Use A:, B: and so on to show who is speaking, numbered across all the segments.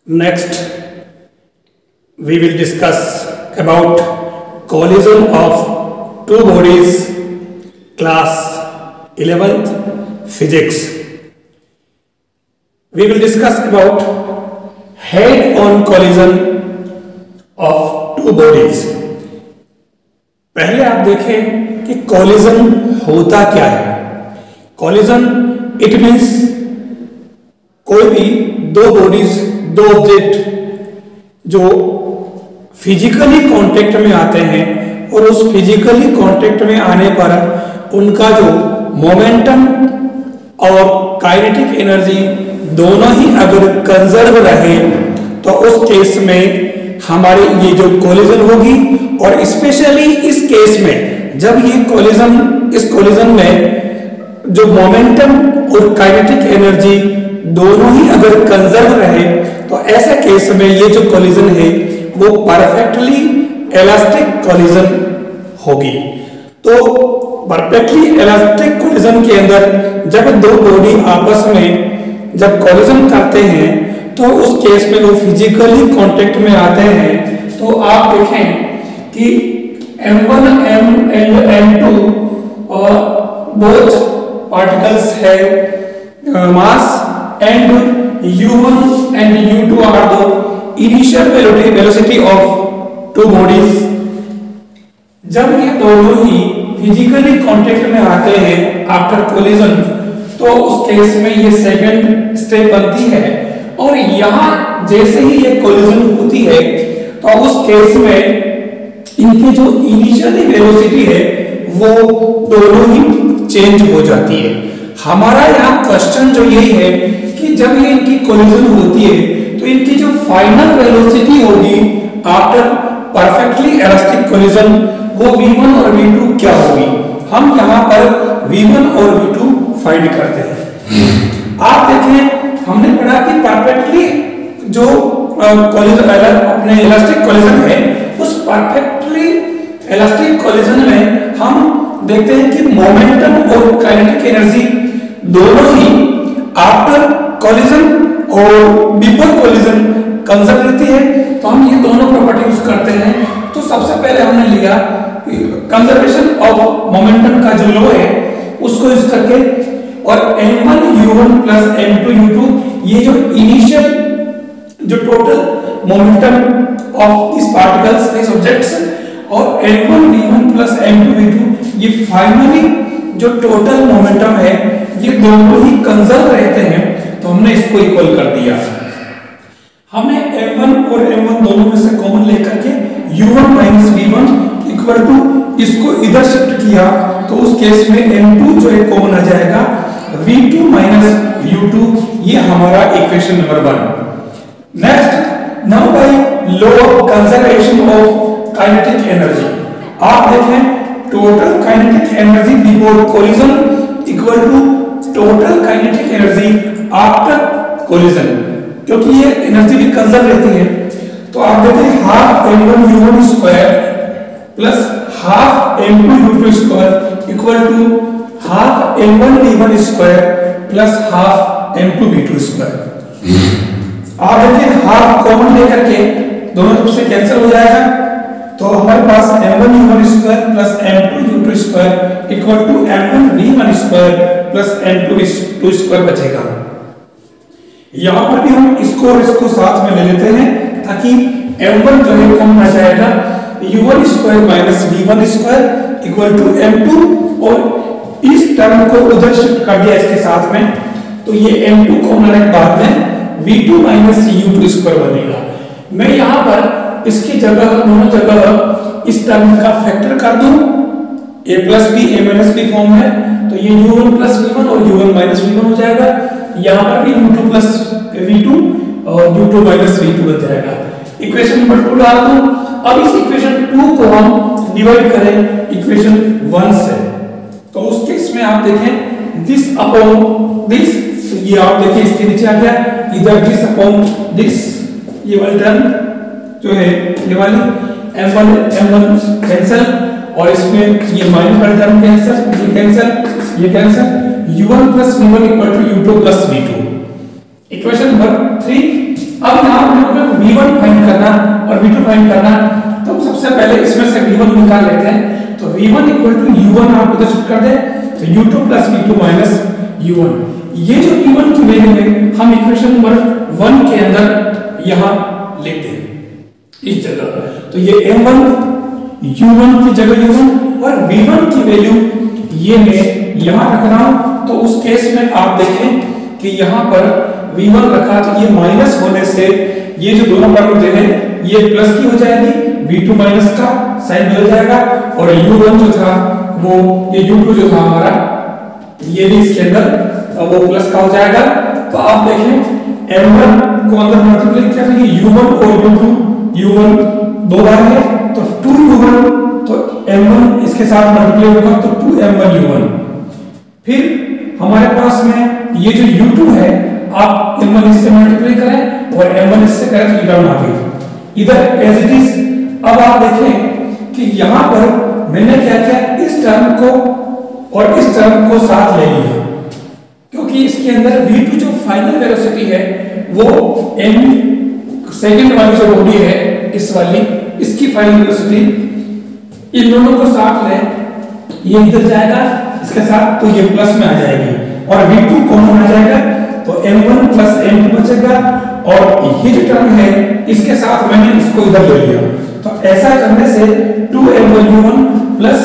A: Next, we will discuss about collision of two bodies, class 11th physics. We will discuss about head-on collision of two bodies. पहले आप देखें कि collision होता क्या है. Collision it means कोई भी दो बॉडीज, दो ऑब्जेक्ट जो फिजिकली कांटेक्ट में आते हैं और उस फिजिकली कांटेक्ट में आने पर उनका जो मोमेंटम और काइनेटिक एनर्जी दोनों ही अगर कंजर्व रहे तो उस केस में हमारे ये जो कोलिजन होगी. और स्पेशली इस केस में जब ये कोलिजन, इस कोलिजन में जो मोमेंटम और काइनेटिक एनर्जी दोनों ही अगर कंजर्व रहे तो ऐसे केस में ये जो कोलिजन है वो परफेक्टली इलास्टिक कोलिजन होगी. तो परफेक्टली इलास्टिक कोलिजन के अंदर जब दो बॉडी आपस में जब कोलिजन करते हैं तो उस केस में वो फिजिकली कांटेक्ट में आते हैं. तो आप देखें कि M1 and M2 और बोथ पार्टिकल्स है मास and U1 and U2 are the initial velocity of two bodies. जब ये दोनों ही फिजिकली कांटेक्ट में आते हैं आफ्टर कोलिजन तो उस केस में ये सेकंड स्टेप बनती है. और यहाँ जैसे ही ये कोलिजन होती है तो उस केस में इनकी जो इनिशियली वेलोसिटी है वो दोनों ही चेंज हो जाती है. हमारा यहाँ क्वेश्चन जो यही है कि जब ये इनकी कोलिजन होती है तो इनकी जो फाइनल वेलोसिटी होगी आफ्टर परफेक्टली इलास्टिक कोलिजन वो v1 और v2 क्या होगी. हम यहाँ पर v1 और v2 फाइंड करते हैं. आप देखें हमने पढ़ा कि परफेक्टली जो कोलिजन अपने इलास्टिक कोलिजन है उस परफेक्टली इलास्टिक कोलिजन में हम देखते हैं कि मोमेंटम और काइनेटिक एनर्जी दोनों ही आफ्टर कोलिजन और बिफोर कोलिजन कंजर्व रहती है. तो हम ये दोनों प्रॉपर्टी यूज करते हैं. तो सबसे पहले हमने लिया कंजर्वेशन ऑफ मोमेंटम का जो लॉ है उसको यूज करके और m1 u1 plus m2 u2 ये जो इनिशियल जो total momentum of this particles, this objects और m1 v1 plus m2 v2 ये फाइनली जो टोटल मोमेंटम है ये दोनों ही कंजर्व रहते हैं. तो हमने इसको इक्वल कर दिया. हमने m1 और m1 दोनों में से कॉमन लेकर के u1 minus v1 equal to इसको इधर शिफ्ट किया तो उस केस में m2 जो है कॉमन आ जाएगा v2 माइनस u2. ये हमारा equation number 1. Next, now by law of conservation of kinetic energy आप देखें total kinetic energy before collision equal to total kinetic energy after collision. क्योंकि ये एनर्जी भी कंजर्व रहती है तो आप देखें half m1 u1 square plus half m2 u2 square equal to half m1 v1 square plus half m2 v2 square. आप देखिए हाफ कॉमन लेकर के दोनों तरफ से कैंसिल हो जाएगा तो हमारे पास m1 u1 square plus m2 u2 square equal to m1 v1 square plus m2 v2 square बचेगा. यहाँ पर भी हम इसको और इसको साथ में ले लेते हैं ताकि m1 जो है कम आ जाएगा u1 square minus v1 square equal to m2 और इस टर्म को उधर शिफ्ट कर दिया इसके साथ में तो ये m2 कॉमन आने के बाद में v2 माइनस u2 स्क्वायर बनेगा. मैं यहाँ पर इसकी जगह दोनों जगह इस टर्म का फैक्टर कर दूं a plus b a minus b form में तो ये u1 प्लस v1 और u1 माइनस v1 हो जाएगा. यहाँ पर भी u2 प्लस v2 और u2 माइनस v2 बन जाएगा. इक्वेशन नंबर 2 डाल दूं. अब इस इक्वेशन 2 को हम डिवाइड करें इक्वेशन 1 से तो उस केस में आप देखें दिस अपॉन दिस ये आप देखिए इसके नीचे आ गया इधर दिस अपॉन दिस ये वाली टर्म जो है ये वाली m1 कैंसिल और इसमें ये माइनस वाली टर्म कैंसिल ये cancel u1 plus v1 equal to u2 plus v2. Equation number 3. अब यहाँ v1 फाइंड करना और v2 फाइंड करना, तो सबसे पहले इसमें से v1 निकाल लेते हैं। तो v1 इक्वल टू u1 आप उधर शिफ्ट कर दें, तो u2 plus v2 minus u1। ये जो v1 की वैल्यू है हम इक्वेशन नंबर 1 के अंदर यहां लिखते हैं इस जगह। तो ये m1 u1 की जगह u1 और v1 की वैल्यू ये मैं यहां रख रहा हूं। तो उस केस में आप देखें कि यहां पर v1 रखा तो ये माइनस होने से ये जो दोनों टर्म जो है ये प्लस की हो जाएगी, v2 माइनस का साइन बदल जाएगा और u1 जो था वो ये u2 जो था हमारा ये भी इसके अंदर वो प्लस का हो जाएगा। तो आप देखें m1 को अंदर मल्टीप्लाई किया तो ये u1 और u1 दो बार है तो 2u1, तो m1 इसके साथ मल्टीप्लाई होगा तो 2m1 u1। फिर हमारे पास में ये जो u2 है आप m1 इससे मल्टीप्लाई करें और m1 इससे करें तो टर्म आ गई इधर एज इट इज। अब आप देखें कि यहां पर मैंने क्या किया, इस टर्म को और इस टर्म को साथ ले लिया क्योंकि इसके अंदर v2 जो फाइनल वेलोसिटी है वो m सेकंड वाली जो बॉडी है इस वाली इसकी फाइनल वेलोसिटी इन दोनों को साथ लें, ये इधर जाएगा इसके साथ तो ये प्लस में आ जाएगी और v2 कॉमन आ जाएगा तो m1 प्लस m2 बचेगा और ये जो टर्म है इसके साथ मैंने इसको इधर ले लिया। तो ऐसा करने से 2m1 u1 प्लस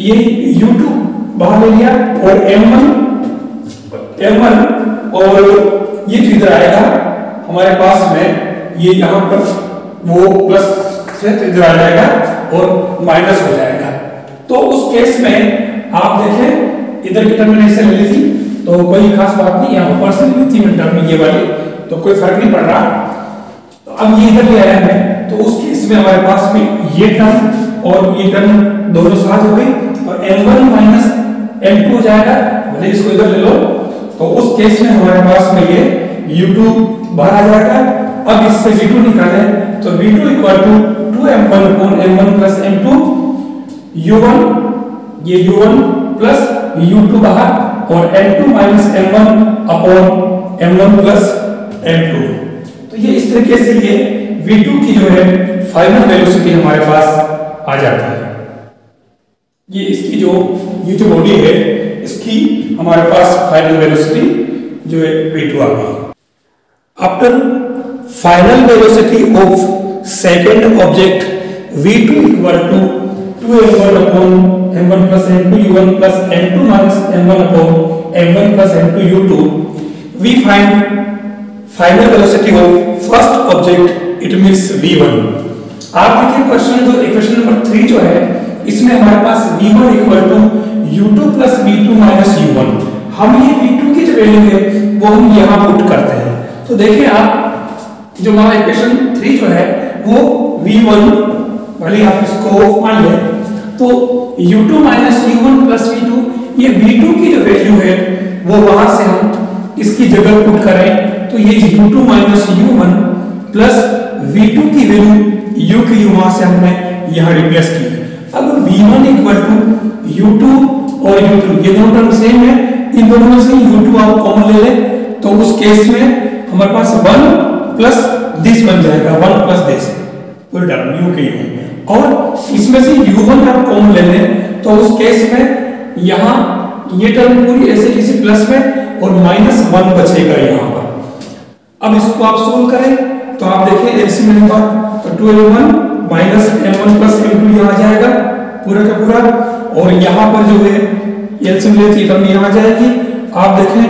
A: ये u2 बाहर ले लिया और m1 और ये जो इधर आएगा हमारे पास में ये यहां पर वो प्लस से इधर आ जाएगा और माइनस हो जाएगा। तो उस केस में आप देखें इधर की टर्म मैंने इसे ले ली थी तो कोई खास बात नहीं, यहाँ ऊपर से ली थी मैंने टर्म ये वाली तो कोई फर्क नहीं पड़ रहा। तो अब ये इधर ले आया मैं तो उस केस में हमारे पास में ये टर्म और ये टर्म दोनों साथ हो गई और m1 माइनस m2 हो जाएगा, भले इसको इधर ले लो। तो उस केस में हमारे पास में ये u2 बाहर आ जाएगा। अब इससे v2 निकालें तो v2 equal to 2m1 upon m1 plus m2 u1, ये u1 प्लस u2 बाहर और m2 minus m1 upon m1 plus m2। तो ये इस तरीके से ये v2 की जो है फाइनल वेलोसिटी हमारे पास आ जाती है। ये इसकी ये जो बॉडी है इसकी हमारे पास फाइनल वेलोसिटी जो है v2 आ गई। After final velocity of second object v2 equal to 2m1 upon m1 plus m2 u1 plus m2 minus m1 upon m1 plus m2 u2, we find final velocity of first object, it means v1। आप देखिए question जो equation number 3 जो है इसमें हमारे पास v1 equal to u2 plus v2 minus u1। हम ये v2 की जो वैल्यू है वो हम यहाँ पुट करते हैं। तो देखिए आप जो हमारा इक्वेशन 3 जो है वो v1 भले आप इसको मान लें तो u2 minus u1 plus v2, ये v2 की जो वैल्यू है वो वहां से हम इसकी जगह पुट करें तो ये u2 minus u1 plus v2 की वैल्यू u की वहां से हमने यहां रिप्लेस की। अब v1 इक्वल टू u2 और u2 ये दोनों टर्म सेम है, इन दोनों में से u2 आप कॉमन ले लें तो उस केस में हमारे पास 1 प्लस दिस बन जाएगा, 1 प्लस दिस पूरी टर्म u की और इसमें से u1 आप कॉमन ले लें तो उस केस में यहां ये टर्म पूरी ऐसे किसी प्लस में और -1 बचेगा यहां पर। अब इसको आप सोल्व करें तो आप देखिए एलसीएम में तो 2m1 minus m1 plus m2 यहां आ जाएगा पूरा का पूरा और यहां पर जो है एलसीएम लेती टर्म यहां आ जाएगी। आप देखें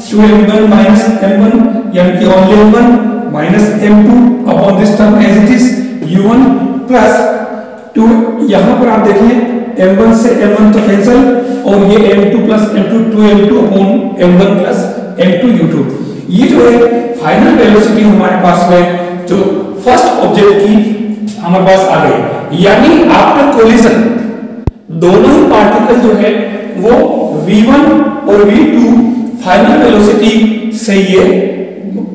A: 2m1 माइनस m1 यानी कि only m1 minus m2 upon this term as it is u1 plus 2 यहां पर आप देखें m1 से m1 तो कैंसिल और ये m2 plus m2 2m2 upon m1 plus m2 u2। ये जो है फाइनल वेलोसिटी हमारे पास में जो फर्स्ट ऑब्जेक्ट की हमारे पास आ गई, यानी आफ्टर कोलिजन दोनों ही पार्टिकल जो है वो v1 और v2 फाइनल वेलोसिटी से ये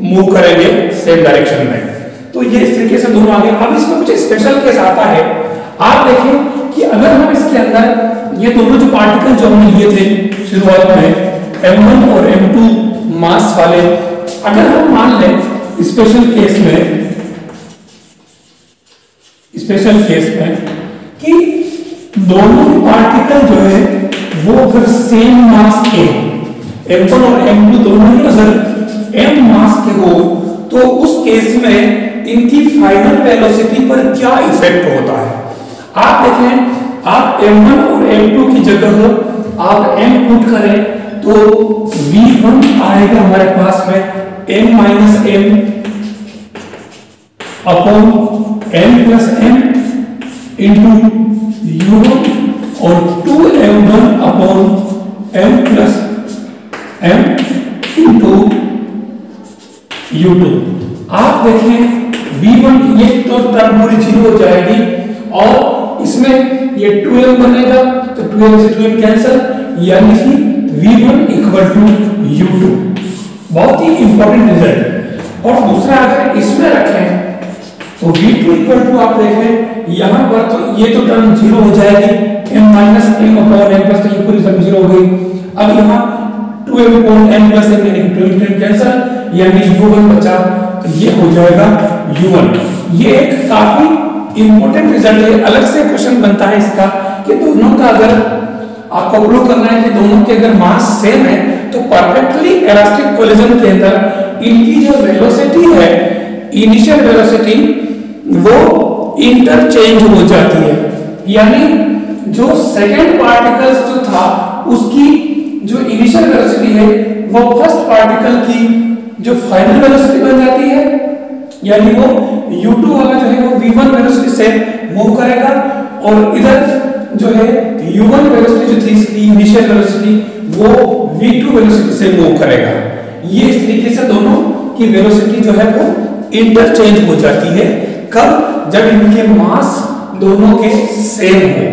A: मूव करेंगे सेम डायरेक्शन में। तो ये इस तरीके से दोनों आगे। अब इसमें कुछ स्पेशल केस आता है। आप देखें कि अगर हम इसके अंदर ये दोनों जो पार्टिकल जो हमने लिए थे शुरुआत में m1 और m2 मास वाले, अगर हम मान लें स्पेशल केस में स्पेशल केस में कि दोनों पार्टिकल जो है वो अगर सेम मास के, m1 और m2 दोनों ही अगर m मास के हो, तो उस केस में इनकी फाइनल वेलोसिटी पर क्या इफेक्ट होता है। आप देखें, आप m1 और m2 की जगह आप m पुट करें तो v1 आएगा हमारे पास में m minus m upon m plus m into u1 और 2m1 upon m plus m into u2। आप देखें v1 ये तो टर्म पूरी जीरो हो जाएगी और इसमें ये 2m बनेगा तो 2m से 2m कैंसिल, यानी कि v1 इक्वल टू u2। बहुत ही इंपॉर्टेंट रिजल्ट। और दूसरा अगर इसमें रखें तो v2 इक्वल टू आप देखें यहां पर तो ये तो टर्म जीरो हो जाएगी, m minus m upon m plus, तो ये पूरी टर्म जीरो हो गई। अब यहां 2m upon m plus m यानी कि 2m कैंसिल, यानी u1 बचा, तो ये हो जाएगा u1। ये एक काफी इंपॉर्टेंट रिजल्ट है। अलग से क्वेश्चन बनता है इसका कि दोनों का अगर आपको प्रूव करना है कि दोनों के अगर मास सेम है तो परफेक्टली इलास्टिक कोलिजन के अंदर इनकी जो वेलोसिटी है, इनिशियल वेलोसिटी, वो इंटरचेंज हो जाती है। यानी जो सेकंड पार्टिकल्स जो था उसकी जो इनिशियल वेलोसिटी है वो फर्स्ट पार्टिकल की जो फाइनल वेलोसिटी बन जाती है, यानी वो u2 वाला जो है वो v1 वेलोसिटी से मूव करेगा और इधर जो है u1 वेलोसिटी जो थी इसकी इनिशियल वेलोसिटी वो v2 वेलोसिटी से मूव करेगा। ये इस तरीके से दोनों की वेलोसिटी जो है वो इंटरचेंज हो जाती है। कब? जब इनके मास दोनों के सेम हो।